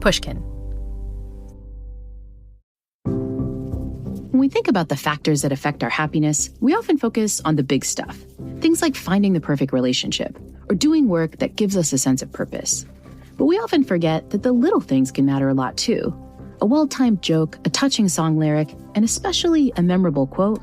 Pushkin. When we think about the factors that affect our happiness, we often focus on the big stuff. Things like finding the perfect relationship or doing work that gives us a sense of purpose. But we often forget that the little things can matter a lot too. A well-timed joke, a touching song lyric, and especially a memorable quote.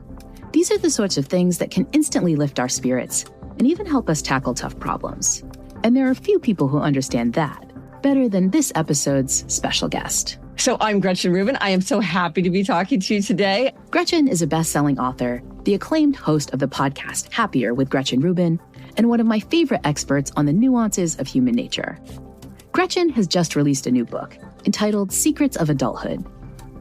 These are the sorts of things that can instantly lift our spirits and even help us tackle tough problems. And there are few people who understand that better than this episode's special guest. So I'm Gretchen Rubin. I am so happy to be talking to you today. Gretchen is a best-selling author, the acclaimed host of the podcast Happier with Gretchen Rubin, and one of my favorite experts on the nuances of human nature. Gretchen has just released a new book entitled Secrets of Adulthood.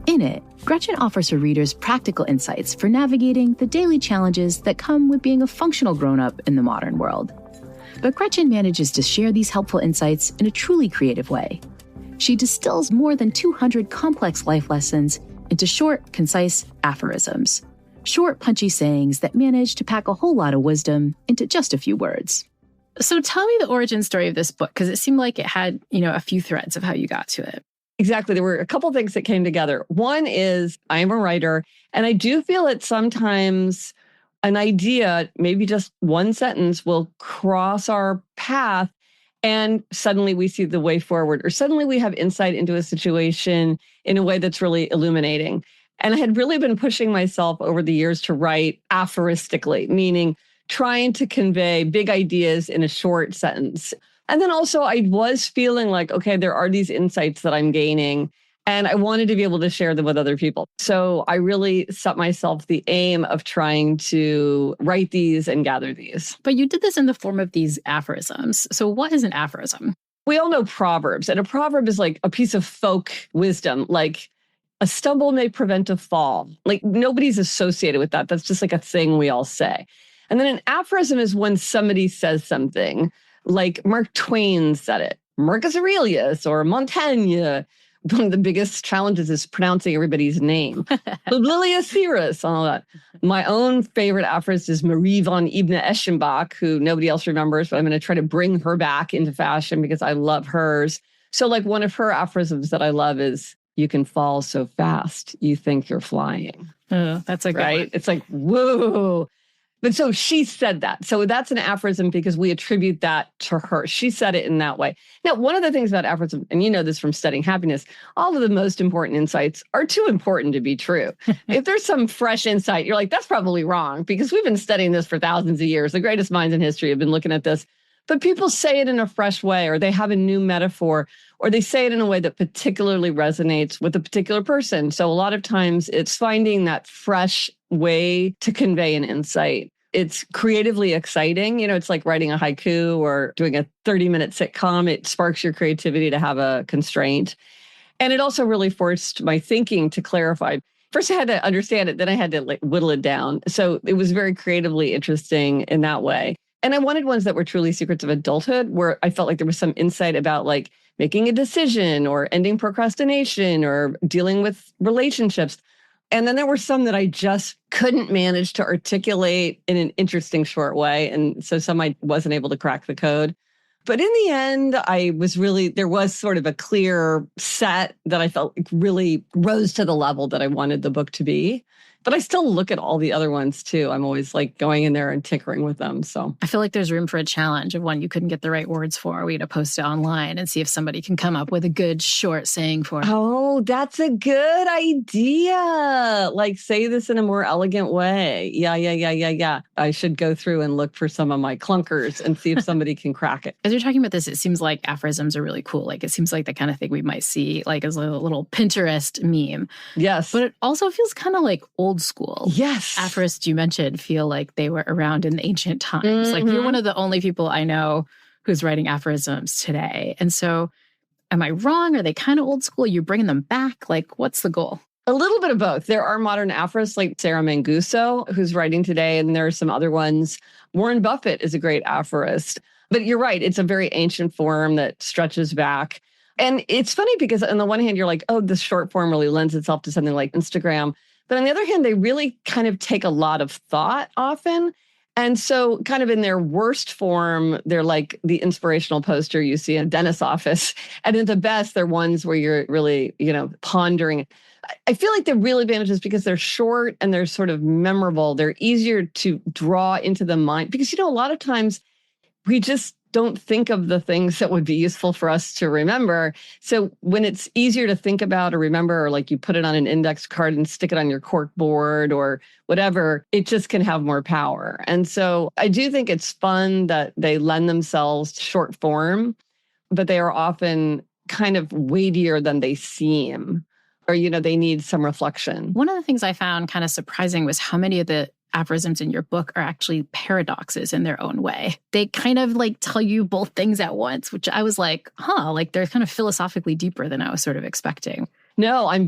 In it, Gretchen offers her readers practical insights for navigating the daily challenges that come with being a functional grown-up in the modern world. But Gretchen manages to share these helpful insights in a truly creative way. She distills more than 200 complex life lessons into short, concise aphorisms. Short, punchy sayings that manage to pack a whole lot of wisdom into just a few words. So tell me the origin story of this book, because it seemed like it had, a few threads of how you got to it. Exactly. There were a couple things that came together. One is I am a writer, and I do feel that sometimes an idea, maybe just one sentence, will cross our path and suddenly we see the way forward, or suddenly we have insight into a situation in a way that's really illuminating. And I had really been pushing myself over the years to write aphoristically, meaning trying to convey big ideas in a short sentence. And then also I was feeling like, okay, there are these insights that I'm gaining, and I wanted to be able to share them with other people. So I really set myself the aim of trying to write these and gather these. But you did this in the form of these aphorisms. So what is an aphorism? We all know proverbs, and a proverb is like a piece of folk wisdom, like a stumble may prevent a fall. Like nobody's associated with that. That's just like a thing we all say. And then an aphorism is when somebody says something, like Mark Twain said it, Marcus Aurelius or Montaigne. One of the biggest challenges is pronouncing everybody's name. Publilius Syrus, all that. My own favorite aphorist is Marie von Ibn Eschenbach, who nobody else remembers, but I'm going to try to bring her back into fashion because I love hers. So like one of her aphorisms that I love is, you can fall so fast, you think you're flying. Oh, that's a good right? one. It's like, whoa. But so she said that. So that's an aphorism because we attribute that to her. She said it in that way. Now, one of the things about aphorism, and you know this from studying happiness, all of the most important insights are too important to be true. If there's some fresh insight, you're like, that's probably wrong because we've been studying this for thousands of years. The greatest minds in history have been looking at this. But people say it in a fresh way, or they have a new metaphor, or they say it in a way that particularly resonates with a particular person. So a lot of times it's finding that fresh way to convey an insight. It's creatively exciting. It's like writing a haiku or doing a 30-minute sitcom. It sparks your creativity to have a constraint. And it also really forced my thinking to clarify. First, I had to understand it. Then I had to whittle it down. So it was very creatively interesting in that way. And I wanted ones that were truly secrets of adulthood, where I felt like there was some insight about making a decision or ending procrastination or dealing with relationships. And then there were some that I just couldn't manage to articulate in an interesting short way. And so some I wasn't able to crack the code. But in the end, there was sort of a clear set that I felt really rose to the level that I wanted the book to be. But I still look at all the other ones too. I'm always going in there and tinkering with them. So I feel like there's room for a challenge of one you couldn't get the right words for. We had to post it online and see if somebody can come up with a good short saying for it. Oh, that's a good idea. Say this in a more elegant way. Yeah. I should go through and look for some of my clunkers and see if somebody can crack it. As you're talking about this, it seems like aphorisms are really cool. It seems like the kind of thing we might see as a little Pinterest meme. Yes. But it also feels kind of like old school. Yes. Aphorists you mentioned feel like they were around in the ancient times. Mm-hmm. You're one of the only people I know who's writing aphorisms today. And so am I wrong? Are they kind of old school? Are you bringing them back? What's the goal? A little bit of both. There are modern aphorists like Sarah Manguso, who's writing today, and there are some other ones. Warren Buffett is a great aphorist. But you're right. It's a very ancient form that stretches back. And it's funny because on the one hand, you're like, oh, this short form really lends itself to something like Instagram. But on the other hand, they really kind of take a lot of thought often. And so kind of in their worst form, they're like the inspirational poster you see in a dentist's office. And in the best, they're ones where you're really, pondering. I feel like the real advantage is because they're short and they're sort of memorable. They're easier to draw into the mind because, a lot of times we just don't think of the things that would be useful for us to remember. So when it's easier to think about or remember, or like you put it on an index card and stick it on your cork board or whatever, it just can have more power. And so I do think it's fun that they lend themselves to short form, but they are often kind of weightier than they seem, or, they need some reflection. One of the things I found kind of surprising was how many of the aphorisms in your book are actually paradoxes in their own way. They kind of like tell you both things at once, which I was like, like they're kind of philosophically deeper than I was sort of expecting. No, I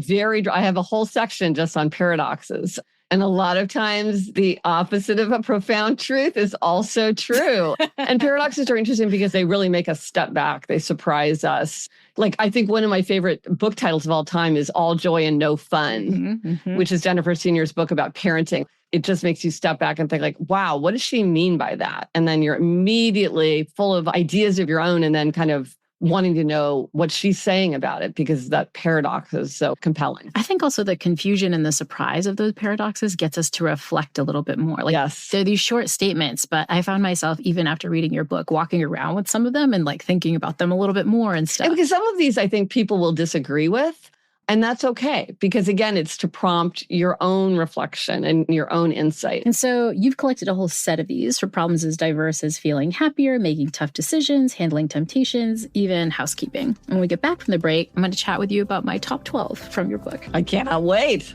have a whole section just on paradoxes. And a lot of times the opposite of a profound truth is also true. And paradoxes are interesting because they really make us step back. They surprise us. Like, I think one of my favorite book titles of all time is All Joy and No Fun, which is Jennifer Senior's book about parenting. It just makes you step back and think like, wow, what does she mean by that? And then you're immediately full of ideas of your own and then kind of wanting to know what she's saying about it because that paradox is so compelling. I think also the confusion and the surprise of those paradoxes gets us to reflect a little bit more. Like, yes. They're these short statements, but I found myself, even after reading your book, walking around with some of them and like thinking about them a little bit more and stuff. And because some of these I think people will disagree with. And that's okay, because again, it's to prompt your own reflection and your own insight. And so you've collected a whole set of these for problems as diverse as feeling happier, making tough decisions, handling temptations, even housekeeping. When we get back from the break, I'm going to chat with you about my top 12 from your book. I cannot wait.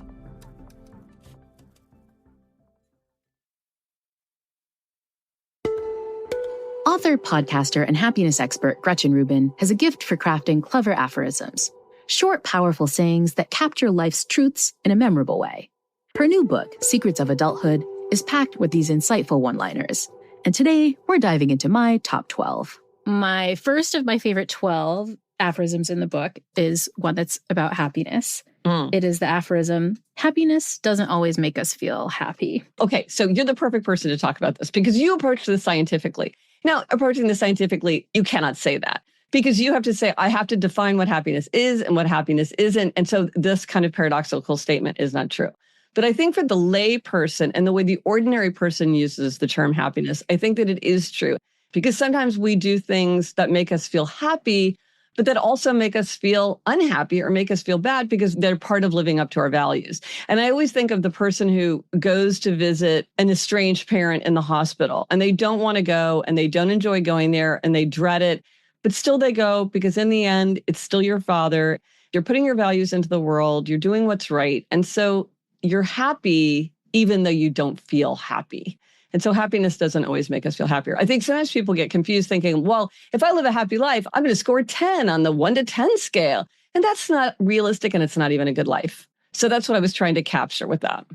Author, podcaster, and happiness expert Gretchen Rubin has a gift for crafting clever aphorisms. Short, powerful sayings that capture life's truths in a memorable way. Her new book, Secrets of Adulthood, is packed with these insightful one-liners. And today, we're diving into my top 12. My first of my favorite 12 aphorisms in the book is one that's about happiness. It is the aphorism, happiness doesn't always make us feel happy. Okay, so you're the perfect person to talk about this because you approach this scientifically. Now, approaching this scientifically, you cannot say that. Because you have to say, I have to define what happiness is and what happiness isn't. And so this kind of paradoxical statement is not true. But I think for the lay person and the way the ordinary person uses the term happiness, I think that it is true. Because sometimes we do things that make us feel happy, but that also make us feel unhappy or make us feel bad because they're part of living up to our values. And I always think of the person who goes to visit an estranged parent in the hospital and they don't want to go and they don't enjoy going there and they dread it. But still they go because in the end, it's still your father. You're putting your values into the world. You're doing what's right. And so you're happy even though you don't feel happy. And so happiness doesn't always make us feel happier. I think sometimes people get confused thinking, well, if I live a happy life, I'm going to score 10 on the 1 to 10 scale. And that's not realistic and it's not even a good life. So that's what I was trying to capture with that.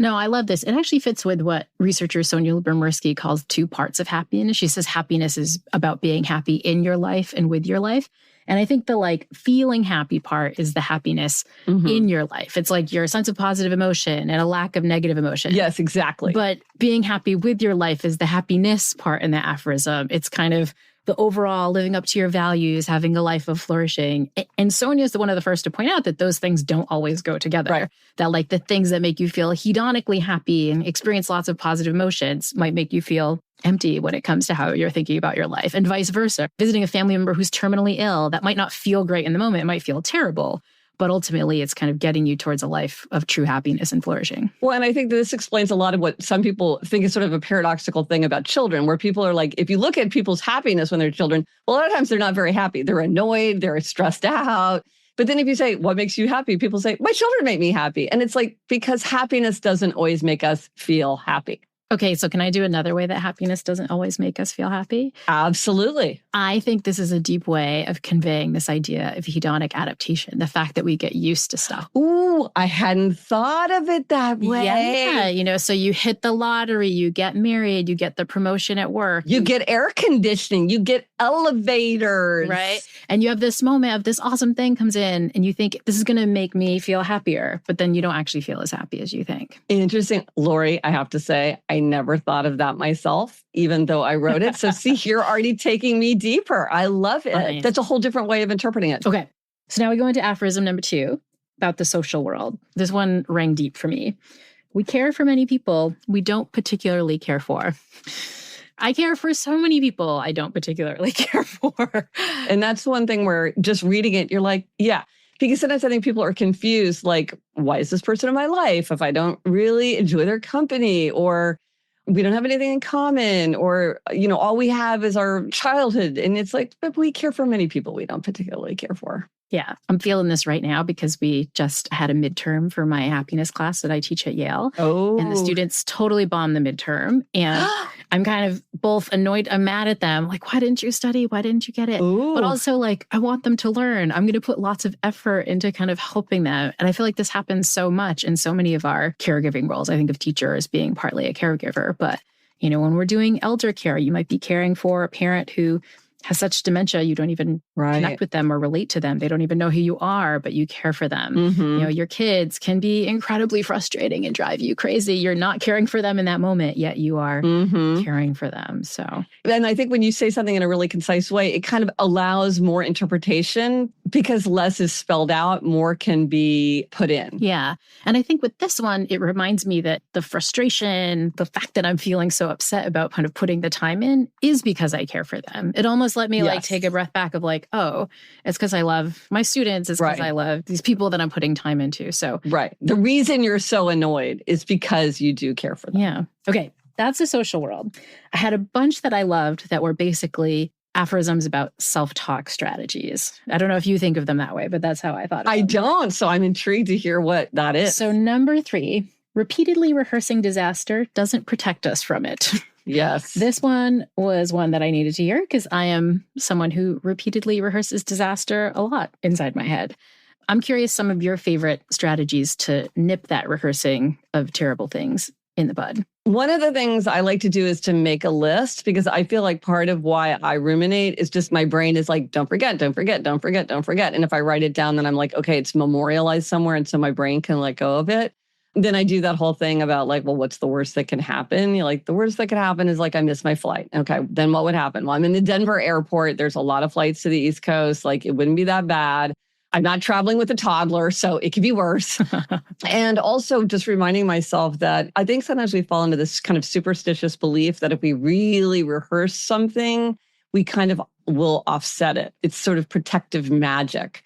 No, I love this. It actually fits with what researcher Sonia Lyubomirsky calls 2 parts of happiness. She says happiness is about being happy in your life and with your life. And I think the feeling happy part is the happiness in your life. It's like your sense of positive emotion and a lack of negative emotion. Yes, exactly. But being happy with your life is the happiness part in the aphorism. It's kind of the overall living up to your values, having a life of flourishing. And Sonia is one of the first to point out that those things don't always go together. Right. That the things that make you feel hedonically happy and experience lots of positive emotions might make you feel empty when it comes to how you're thinking about your life, and vice versa. Visiting a family member who's terminally ill, that might not feel great in the moment. It might feel terrible. But ultimately, it's kind of getting you towards a life of true happiness and flourishing. Well, and I think this explains a lot of what some people think is sort of a paradoxical thing about children, where people are like, if you look at people's happiness when they're children, well, a lot of times they're not very happy. They're annoyed, they're stressed out. But then if you say, what makes you happy? People say, my children make me happy. And it's like, because happiness doesn't always make us feel happy. Okay, so can I do another way that happiness doesn't always make us feel happy? Absolutely. I think this is a deep way of conveying this idea of hedonic adaptation, the fact that we get used to stuff. Ooh, I hadn't thought of it that way. Yeah, so you hit the lottery, you get married, you get the promotion at work. You get air conditioning, you get elevators. Right? And you have this moment of this awesome thing comes in and you think, this is going to make me feel happier. But then you don't actually feel as happy as you think. Interesting. Laurie, I have to say, I I never thought of that myself, even though I wrote it. So see, you're already taking me deeper. I love it. Nice. That's a whole different way of interpreting it. Okay. So now we go into aphorism number 2 about the social world. This one rang deep for me. We care for many people we don't particularly care for. I care for so many people I don't particularly care for. And that's one thing where just reading it, you're like, yeah. Because sometimes I think people are confused, like, why is this person in my life if I don't really enjoy their company, or we don't have anything in common, or, all we have is our childhood. And it's like, but we care for many people we don't particularly care for. Yeah, I'm feeling this right now because we just had a midterm for my happiness class that I teach at Yale. Oh. And the students totally bombed the midterm. And I'm kind of both annoyed, I'm mad at them. Like, why didn't you study? Why didn't you get it? Ooh. But also, like, I want them to learn. I'm going to put lots of effort into kind of helping them. And I feel like this happens so much in so many of our caregiving roles. I think of teachers being partly a caregiver. But, when we're doing elder care, you might be caring for a parent who has such dementia, you don't even connect with them or relate to them. They don't even know who you are, but you care for them. Mm-hmm. Your kids can be incredibly frustrating and drive you crazy. You're not caring for them in that moment, yet you are caring for them. So, and I think when you say something in a really concise way, it kind of allows more interpretation because less is spelled out, more can be put in. Yeah. And I think with this one, it reminds me that the frustration, the fact that I'm feeling so upset about kind of putting the time in is because I care for them. It almost let me like take a breath back of like, oh, it's because I love my students. It's because I love these people that I'm putting time into. So the reason you're so annoyed is because you do care for them. Yeah. Okay. That's the social world. I had a bunch that I loved that were basically aphorisms about self-talk strategies. I don't know if you think of them that way, but that's how I thought of them. I don't. So I'm intrigued to hear what that is. So number 3, repeatedly rehearsing disaster doesn't protect us from it. Yes. This one was one that I needed to hear because I am someone who repeatedly rehearses disaster a lot inside my head. I'm curious some of your favorite strategies to nip that rehearsing of terrible things in the bud. One of the things I like to do is to make a list because I feel like part of why I ruminate is just my brain is like, don't forget, don't forget, don't forget, don't forget. And if I write it down, then I'm like, okay, it's memorialized somewhere. And so my brain can let go of it. Then I do that whole thing about like, well, what's the worst that can happen? You're like, the worst that could happen is like, I miss my flight. Okay, then what would happen? Well, I'm in the Denver airport. There's a lot of flights to the East Coast. Like, it wouldn't be that bad. I'm not traveling with a toddler, so it could be worse. And also just reminding myself that I think sometimes we fall into this kind of superstitious belief that if we really rehearse something, we kind of will offset it. It's sort of protective magic.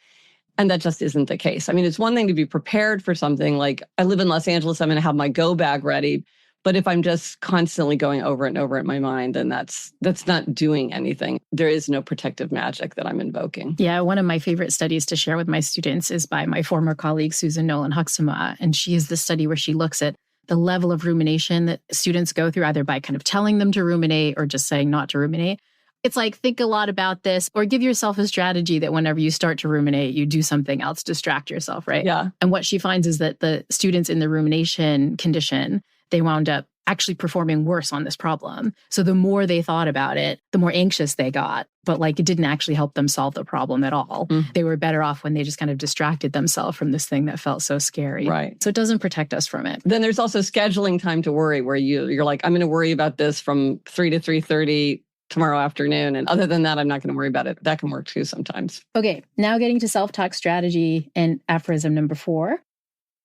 And that just isn't the case. I mean, it's one thing to be prepared for something like I live in Los Angeles, I'm going to have my go bag ready. But if I'm just constantly going over it and over it in my mind, then that's not doing anything. There is no protective magic that I'm invoking. Yeah, one of my favorite studies to share with my students is by my former colleague, Susan Nolan-Huxtema. And she is the study where she looks at the level of rumination that students go through, either by kind of telling them to ruminate or just saying not to ruminate. It's like, think a lot about this, or give yourself a strategy that whenever you start to ruminate, you do something else, distract yourself, right? Yeah. And what she finds is that the students in the rumination condition, they wound up actually performing worse on this problem. So the more they thought about it, the more anxious they got. But like, it didn't actually help them solve the problem at all. They were better off when they just kind of distracted themselves from this thing that felt so scary. Right. So it doesn't protect us from it. Then there's also scheduling time to worry, where you're like, I'm going to worry about this from 3 to 3:30 tomorrow afternoon. And other than that, I'm not going to worry about it. That can work too sometimes. Okay, now getting to self-talk strategy and aphorism number 4.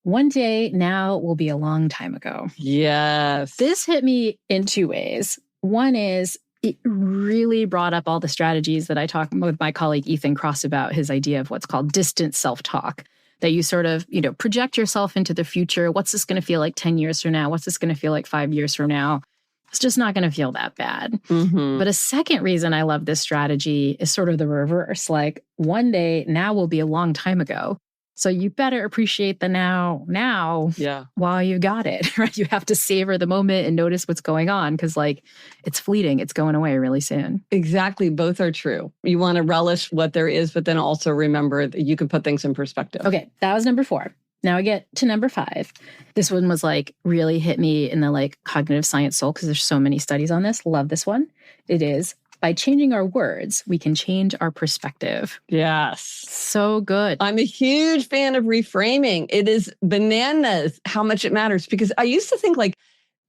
One day now will be a long time ago. Yes. This hit me in 2 ways. One is it really brought up all the strategies that I talked with my colleague Ethan Cross about, his idea of what's called distant self-talk, that you sort of, project yourself into the future. What's this going to feel like 10 years from now? What's this going to feel like 5 years from now? It's just not going to feel that bad. But a second reason I love this strategy is sort of the reverse. Like, one day now will be a long time ago. So you better appreciate the now while you got it, right? You have to savor the moment and notice what's going on because like it's fleeting. It's going away really soon. Exactly. Both are true. You want to relish what there is, but then also remember that you can put things in perspective. Okay. That was number 4. Now I get to number 5. This one was like really hit me in the like cognitive science soul because there's so many studies on this. Love this one. It is, by changing our words, we can change our perspective. Yes. So good. I'm a huge fan of reframing. It is bananas how much it matters because I used to think like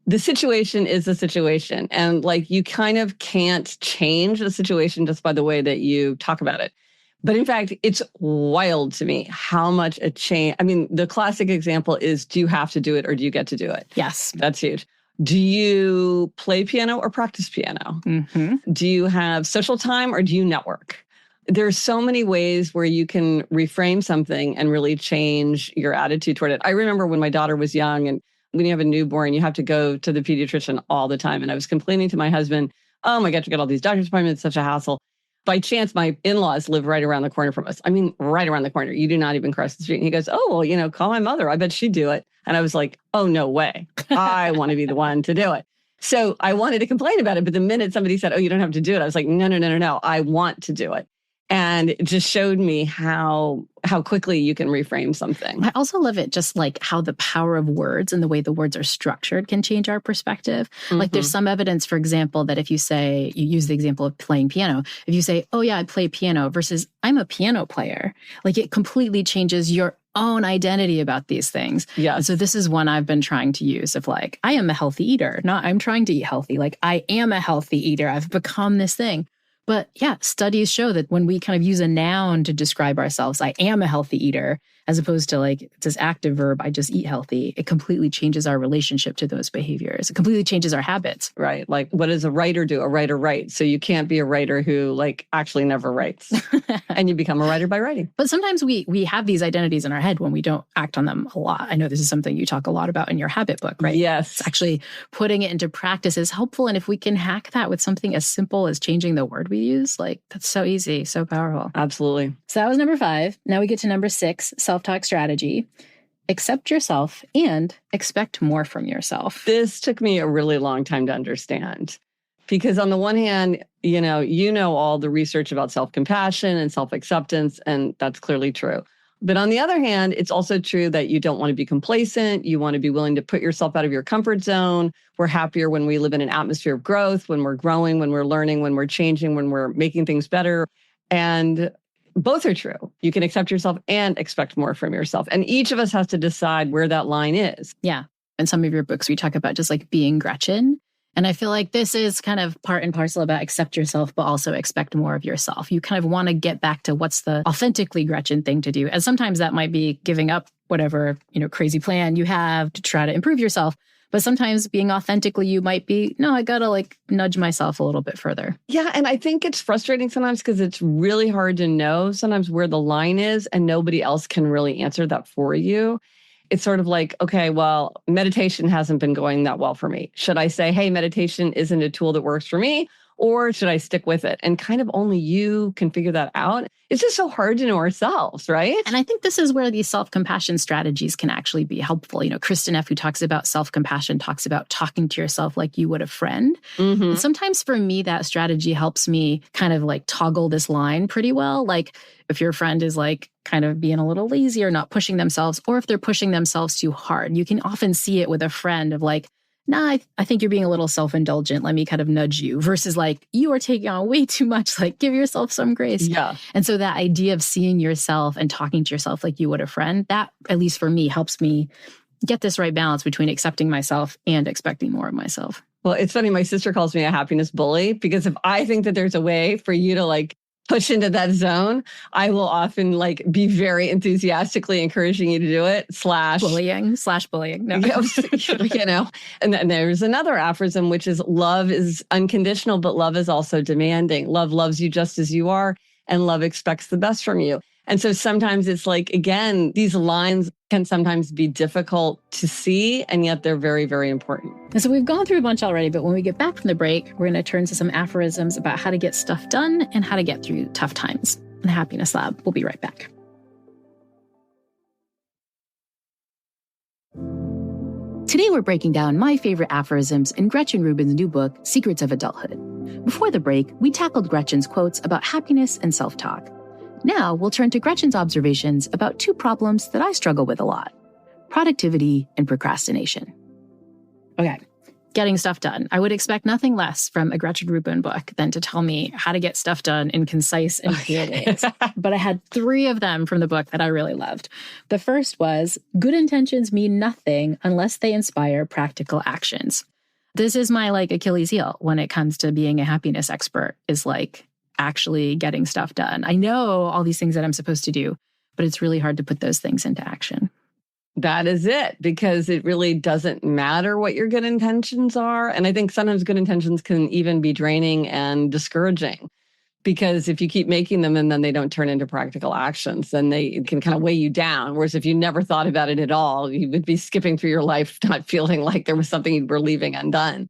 the situation is the situation. And like, you kind of can't change the situation just by the way that you talk about it. But in fact, it's wild to me how much a change. I mean, the classic example is, do you have to do it or do you get to do it? Yes. That's huge. Do you play piano or practice piano? Mm-hmm. Do you have social time or do you network? There's so many ways where you can reframe something and really change your attitude toward it. I remember when my daughter was young, and when you have a newborn, you have to go to the pediatrician all the time. And I was complaining to my husband, oh my God, you get all these doctor's appointments, such a hassle. By chance, my in-laws live right around the corner from us. I mean, right around the corner. You do not even cross the street. And he goes, oh, well, call my mother. I bet she'd do it. And I was like, oh, no way. I want to be the one to do it. So I wanted to complain about it. But the minute somebody said, oh, you don't have to do it, I was like, no. I want to do it. And it just showed me how quickly you can reframe something. I also love it, just like how the power of words and the way the words are structured can change our perspective. Mm-hmm. Like there's some evidence, for example, that if you say, you use the example of playing piano, if you say, oh yeah, I play piano versus I'm a piano player, like it completely changes your own identity about these things. Yeah. So this is one I've been trying to use of like, I am a healthy eater, not I'm trying to eat healthy. Like I am a healthy eater. I've become this thing. But yeah, studies show that when we kind of use a noun to describe ourselves, I am a healthy eater, as opposed to like this active verb, I just eat healthy, it completely changes our relationship to those behaviors. It completely changes our habits. Right. Like, what does a writer do? A writer writes. So you can't be a writer who like actually never writes. And you become a writer by writing. But sometimes we have these identities in our head when we don't act on them a lot. I know this is something you talk a lot about in your habit book, right? Yes. It's actually putting it into practice is helpful. And if we can hack that with something as simple as changing the word we use, like that's so easy, so powerful. Absolutely. So that was number 5. Now we get to number 6, self-talk strategy. Accept yourself and expect more from yourself. This took me a really long time to understand. Because on the one hand, you know all the research about self-compassion and self-acceptance, and that's clearly true. But on the other hand, it's also true that you don't want to be complacent. You want to be willing to put yourself out of your comfort zone. We're happier when we live in an atmosphere of growth, when we're growing, when we're learning, when we're changing, when we're making things better. And both are true. You can accept yourself and expect more from yourself. And each of us has to decide where that line is. Yeah. In some of your books, we talk about just like being Gretchen. And I feel like this is kind of part and parcel about accept yourself, but also expect more of yourself. You kind of want to get back to what's the authentically Gretchen thing to do. And sometimes that might be giving up whatever, crazy plan you have to try to improve yourself. But sometimes being authentically you might be, no, I got to like nudge myself a little bit further. Yeah. And I think it's frustrating sometimes because it's really hard to know sometimes where the line is and nobody else can really answer that for you. It's sort of like, okay, well, meditation hasn't been going that well for me. Should I say, hey, meditation isn't a tool that works for me? Or should I stick with it? And kind of only you can figure that out. It's just so hard to know ourselves, right? And I think this is where these self-compassion strategies can actually be helpful. Kristen F., who talks about self-compassion, talks about talking to yourself like you would a friend. Mm-hmm. And sometimes for me, that strategy helps me kind of like toggle this line pretty well. Like if your friend is like kind of being a little lazy or not pushing themselves, or if they're pushing themselves too hard, you can often see it with a friend of like, nah, I think you're being a little self-indulgent. Let me kind of nudge you versus like, you are taking on way too much. Like, give yourself some grace. Yeah. And so that idea of seeing yourself and talking to yourself like you would a friend, that, at least for me, helps me get this right balance between accepting myself and expecting more of myself. Well, it's funny. My sister calls me a happiness bully because if I think that there's a way for you to like push into that zone, I will often like be very enthusiastically encouraging you to do it. Bullying. No. And then there's another aphorism, which is love is unconditional, but love is also demanding. Love loves you just as you are, and love expects the best from you. And so sometimes it's like, again, these lines can sometimes be difficult to see, and yet they're very, very important. And so we've gone through a bunch already, but when we get back from the break, we're going to turn to some aphorisms about how to get stuff done and how to get through tough times. The Happiness Lab. We'll be right back. Today we're breaking down my favorite aphorisms in Gretchen Rubin's new book, Secrets of Adulthood. Before the break, we tackled Gretchen's quotes about happiness and self-talk. Now we'll turn to Gretchen's observations about 2 problems that I struggle with a lot: productivity and procrastination. Okay, getting stuff done. I would expect nothing less from a Gretchen Rubin book than to tell me how to get stuff done in concise and clear ways. But I had 3 of them from the book that I really loved. The first was, good intentions mean nothing unless they inspire practical actions. This is my like Achilles heel when it comes to being a happiness expert, is like actually getting stuff done. I know all these things that I'm supposed to do, but it's really hard to put those things into action. That is it, because it really doesn't matter what your good intentions are. And I think sometimes good intentions can even be draining and discouraging, because if you keep making them and then they don't turn into practical actions, then it can kind of weigh you down. Whereas if you never thought about it at all, you would be skipping through your life not feeling like there was something you were leaving undone.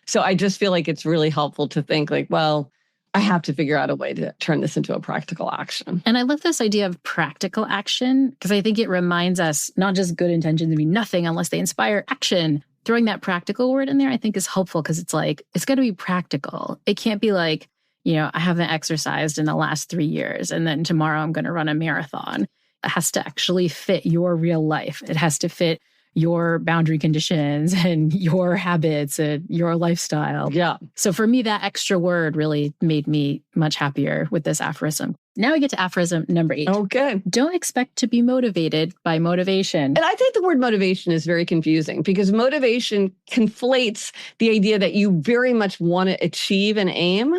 So I just feel like it's really helpful to think like, well, I have to figure out a way to turn this into a practical action. And I love this idea of practical action, because I think it reminds us not just good intentions mean nothing unless they inspire action. Throwing that practical word in there, I think, is helpful, because it's like, it's got to be practical. It can't be like, I haven't exercised in the last 3 years and then tomorrow I'm going to run a marathon. It has to actually fit your real life. It has to fit your boundary conditions and your habits and your lifestyle. Yeah. So for me, that extra word really made me much happier with this aphorism. Now we get to aphorism number 8. Okay. Don't expect to be motivated by motivation. And I think the word motivation is very confusing, because motivation conflates the idea that you very much want to achieve an aim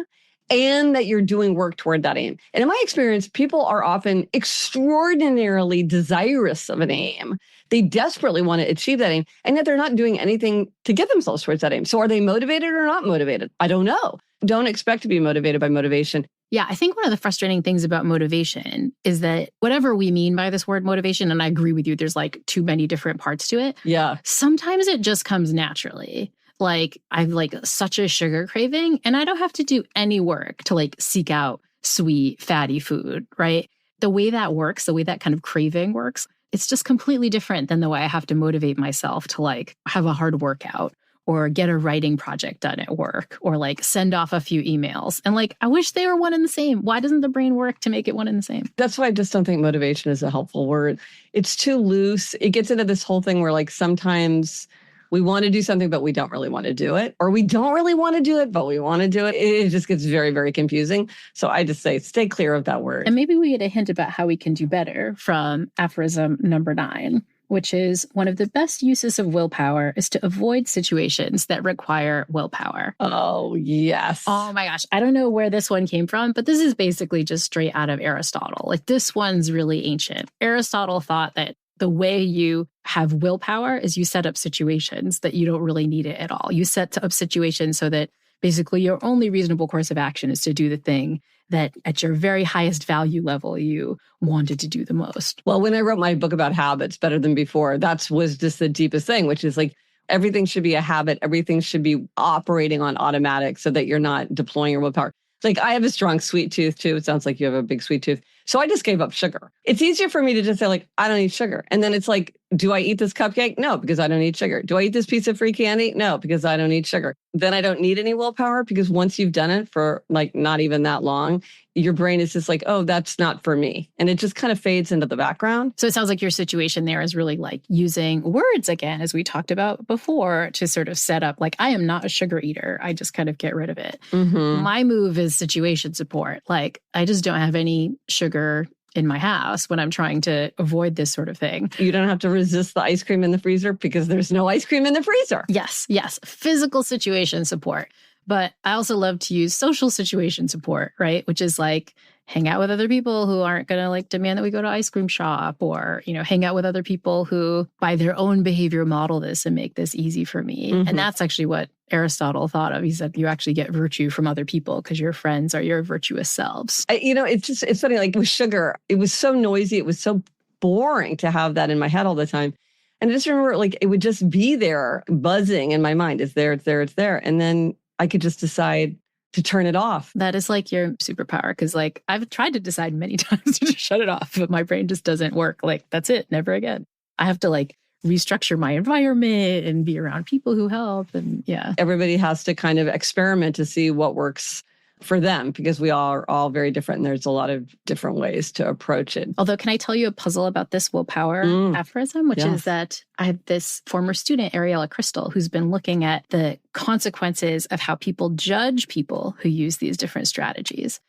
and that you're doing work toward that aim. And in my experience, people are often extraordinarily desirous of an aim. They desperately want to achieve that aim, and yet they're not doing anything to get themselves towards that aim. So are they motivated or not motivated? I don't know. Don't expect to be motivated by motivation. Yeah, I think one of the frustrating things about motivation is that whatever we mean by this word motivation, and I agree with you, there's like too many different parts to it. Yeah. Sometimes it just comes naturally. Like I've like such a sugar craving and I don't have to do any work to like seek out sweet, fatty food, right? The way that works, the way that kind of craving works, it's just completely different than the way I have to motivate myself to like have a hard workout or get a writing project done at work or like send off a few emails. And like, I wish they were one and the same. Why doesn't the brain work to make it one and the same? That's why I just don't think motivation is a helpful word. It's too loose. It gets into this whole thing where like sometimes we want to do something, but we don't really want to do it. Or we don't really want to do it, but we want to do it. It just gets very, very confusing. So I just say, stay clear of that word. And maybe we get a hint about how we can do better from aphorism number 9, which is one of the best uses of willpower is to avoid situations that require willpower. Oh, yes. Oh my gosh. I don't know where this one came from, but this is basically just straight out of Aristotle. Like this one's really ancient. Aristotle thought that the way you have willpower is you set up situations that you don't really need it at all. You set up situations so that basically your only reasonable course of action is to do the thing that at your very highest value level you wanted to do the most. Well, when I wrote my book about habits, Better Than Before, that was just the deepest thing, which is like everything should be a habit. Everything should be operating on automatic so that you're not deploying your willpower. Like I have a strong sweet tooth too. It sounds like you have a big sweet tooth. So I just gave up sugar. It's easier for me to just say like, I don't eat sugar. And then it's like, do I eat this cupcake? No, because I don't eat sugar. Do I eat this piece of free candy? No, because I don't eat sugar. Then I don't need any willpower, because once you've done it for like not even that long, your brain is just like, oh, that's not for me. And it just kind of fades into the background. So it sounds like your situation there is really like using words again, as we talked about before, to sort of set up like, I am not a sugar eater. I just kind of get rid of it. Mm-hmm. My move is situation support. Like I just don't have any sugar in my house when I'm trying to avoid this sort of thing. You don't have to resist the ice cream in the freezer because there's no ice cream in the freezer. Yes. Physical situation support. But I also love to use social situation support, right? Which is like hang out with other people who aren't going to like demand that we go to ice cream shop, or, hang out with other people who by their own behavior model this and make this easy for me. Mm-hmm. And that's actually what Aristotle thought of. He said, you actually get virtue from other people because your friends are your virtuous selves. It's funny, like with sugar, it was so noisy. It was so boring to have that in my head all the time. And I just remember like, it would just be there buzzing in my mind. It's there, it's there, it's there. And then I could just decide to turn it off. That is like your superpower. Because like I've tried to decide many times to shut it off, but my brain just doesn't work. Like that's it, never again. I have to like restructure my environment and be around people who help. And yeah. Everybody has to kind of experiment to see what works for them, because we are all very different and there's a lot of different ways to approach it. Although, can I tell you a puzzle about this willpower aphorism, which is that I have this former student, Ariella Crystal, who's been looking at the consequences of how people judge people who use these different strategies.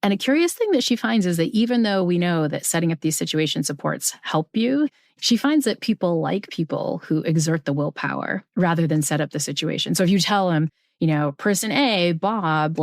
And a curious thing that she finds is that even though we know that setting up these situation supports help you, she finds that people like people who exert the willpower rather than set up the situation. So if you tell him, person A, Bob,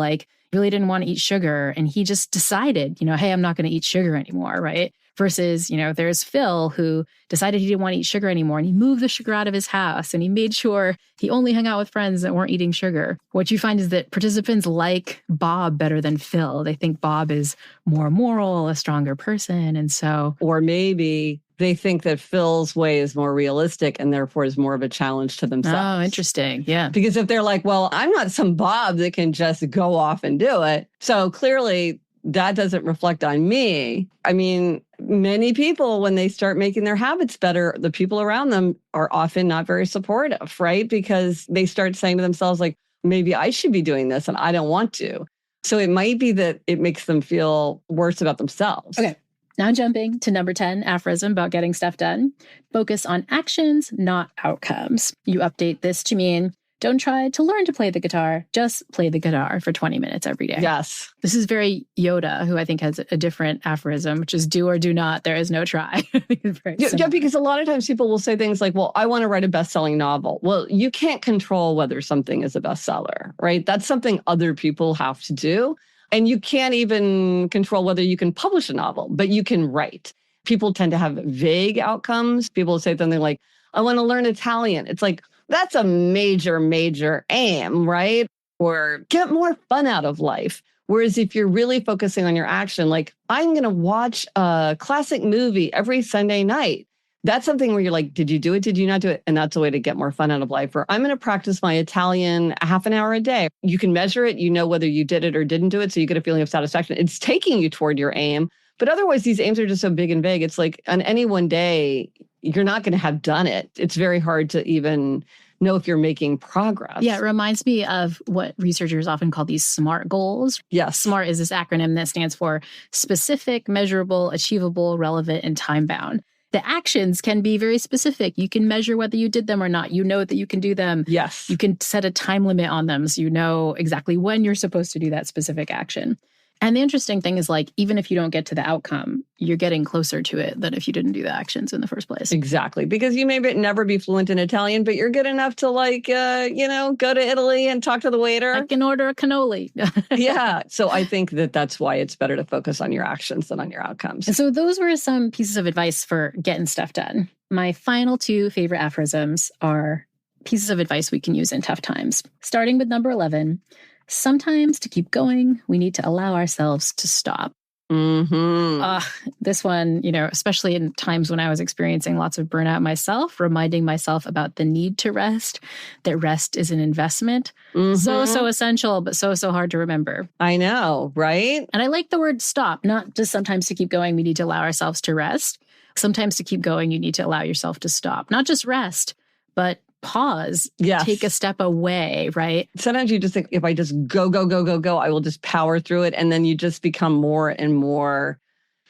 really didn't want to eat sugar, and he just decided, hey, I'm not going to eat sugar anymore, right? Versus, there's Phil who decided he didn't want to eat sugar anymore, and he moved the sugar out of his house, and he made sure he only hung out with friends that weren't eating sugar. What you find is that participants like Bob better than Phil. They think Bob is more moral, a stronger person, and so... Or maybe they think that Phil's way is more realistic and therefore is more of a challenge to themselves. Oh, interesting. Yeah. Because if they're like, well, I'm not some Bob that can just go off and do it. So clearly that doesn't reflect on me. I mean, many people, when they start making their habits better, the people around them are often not very supportive, right? Because they start saying to themselves, like, maybe I should be doing this and I don't want to. So it might be that it makes them feel worse about themselves. Okay. Now jumping to number 10, aphorism about getting stuff done. Focus on actions, not outcomes. You update this to mean, don't try to learn to play the guitar, just play the guitar for 20 minutes every day. Yes. This is very Yoda, who I think has a different aphorism, which is do or do not, there is no try. Yeah, because a lot of times people will say things like, well, I want to write a best-selling novel. Well, you can't control whether something is a bestseller, right? That's something other people have to do. And you can't even control whether you can publish a novel, but you can write. People tend to have vague outcomes. People say something like, I want to learn Italian. It's like, that's a major, major aim, right? Or get more fun out of life. Whereas if you're really focusing on your action, like, I'm going to watch a classic movie every Sunday night. That's something where you're like, did you do it? Did you not do it? And that's a way to get more fun out of life. Or I'm going to practice my Italian half an hour a day. You can measure it. You know whether you did it or didn't do it. So you get a feeling of satisfaction. It's taking you toward your aim. But otherwise, these aims are just so big and vague. It's like on any one day, you're not going to have done it. It's very hard to even know if you're making progress. Yeah, it reminds me of what researchers often call these SMART goals. Yes. SMART is this acronym that stands for specific, measurable, achievable, relevant, and time-bound. The actions can be very specific. You can measure whether you did them or not. You know that you can do them. Yes. You can set a time limit on them so you know exactly when you're supposed to do that specific action. And the interesting thing is, like, even if you don't get to the outcome, you're getting closer to it than if you didn't do the actions in the first place. Exactly. Because you may never be fluent in Italian, but you're good enough to, go to Italy and talk to the waiter. I can order a cannoli. Yeah. So I think that that's why it's better to focus on your actions than on your outcomes. And so those were some pieces of advice for getting stuff done. My final two favorite aphorisms are pieces of advice we can use in tough times. Starting with number 11. Sometimes to keep going, we need to allow ourselves to stop. This one, especially in times when I was experiencing lots of burnout myself, reminding myself about the need to rest, that rest is an investment. So essential, but so hard to remember. I know, right? And I like the word stop, not just sometimes to keep going, we need to allow ourselves to rest. Sometimes to keep going, you need to allow yourself to stop. Not just rest, but pause, yes. Take a step away, right? Sometimes you just think, if I just go, I will just power through it. And then you just become more and more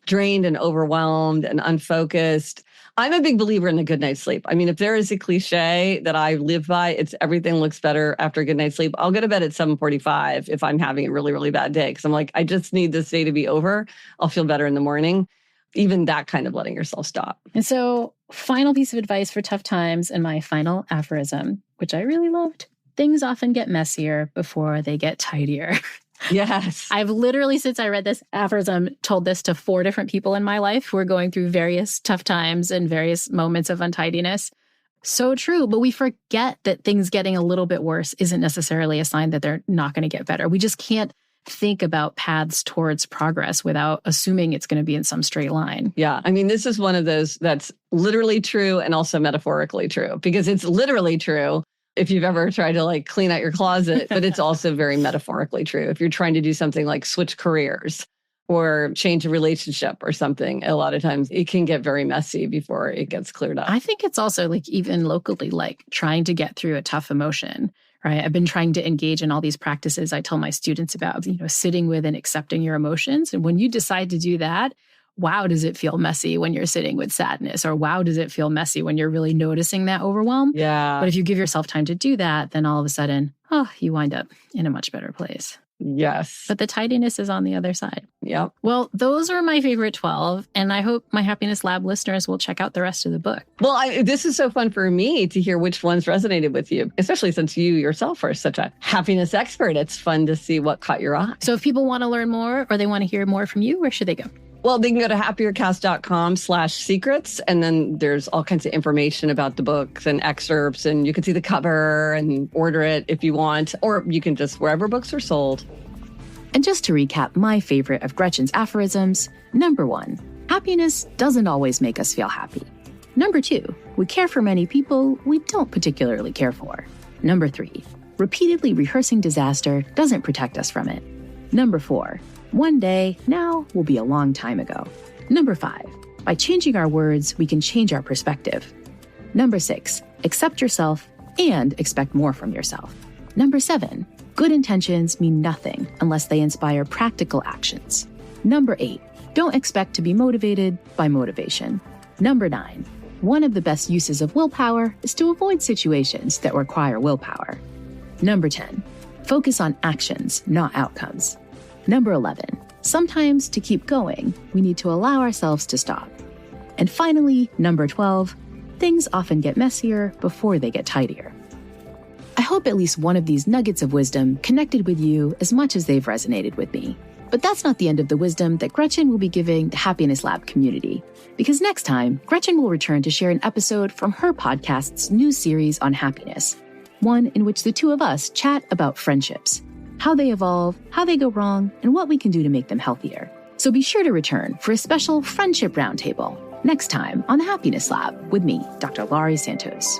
drained and overwhelmed and unfocused. I'm a big believer in a good night's sleep. I mean, if there is a cliche that I live by, it's everything looks better after a good night's sleep. I'll go to bed at 7:45 if I'm having a really, really bad day, because I'm like, I just need this day to be over. I'll feel better in the morning. Even that kind of letting yourself stop. And so, final piece of advice for tough times, and my final aphorism, which I really loved. Things often get messier before they get tidier. Yes. I've literally, since I read this aphorism, told this to 4 different people in my life who are going through various tough times and various moments of untidiness. So true. But we forget that things getting a little bit worse isn't necessarily a sign that they're not going to get better. We just can't think about paths towards progress without assuming it's going to be in some straight line. Yeah. I mean, this is one of those that's literally true and also metaphorically true, because it's literally true if you've ever tried to clean out your closet, but it's also very metaphorically true. If you're trying to do something like switch careers or change a relationship or something, a lot of times it can get very messy before it gets cleared up. I think it's also even locally, trying to get through a tough emotion. Right. I've been trying to engage in all these practices I tell my students about, sitting with and accepting your emotions. And when you decide to do that, wow, does it feel messy when you're sitting with sadness? Or wow, does it feel messy when you're really noticing that overwhelm? Yeah. But if you give yourself time to do that, then all of a sudden, you wind up in a much better place. Yes. But the tidiness is on the other side. Yep. Well, those are my favorite 12, and I hope my Happiness Lab listeners will check out the rest of the book. Well, this is so fun for me to hear which ones resonated with you, especially since you yourself are such a happiness expert. It's fun to see what caught your eye. So if people want to learn more or they want to hear more from you, where should they go? Well, they can go to happiercast.com/secrets. And then there's all kinds of information about the books and excerpts. And you can see the cover and order it if you want. Or you can just wherever books are sold. And just to recap my favorite of Gretchen's aphorisms, number 1, happiness doesn't always make us feel happy. Number 2, we care for many people we don't particularly care for. Number 3, repeatedly rehearsing disaster doesn't protect us from it. Number 4, one day now will be a long time ago. Number 5, by changing our words, we can change our perspective. Number 6, accept yourself and expect more from yourself. Number 7, good intentions mean nothing unless they inspire practical actions. Number 8, don't expect to be motivated by motivation. Number 9, one of the best uses of willpower is to avoid situations that require willpower. Number 10, focus on actions, not outcomes. Number 11, sometimes to keep going, we need to allow ourselves to stop. And finally, number 12, things often get messier before they get tidier. I hope at least one of these nuggets of wisdom connected with you as much as they've resonated with me. But that's not the end of the wisdom that Gretchen will be giving the Happiness Lab community. Because next time, Gretchen will return to share an episode from her podcast's new series on happiness, one in which the two of us chat about friendships, how they evolve, how they go wrong, and what we can do to make them healthier. So be sure to return for a special Friendship Roundtable next time on the Happiness Lab with me, Dr. Laurie Santos.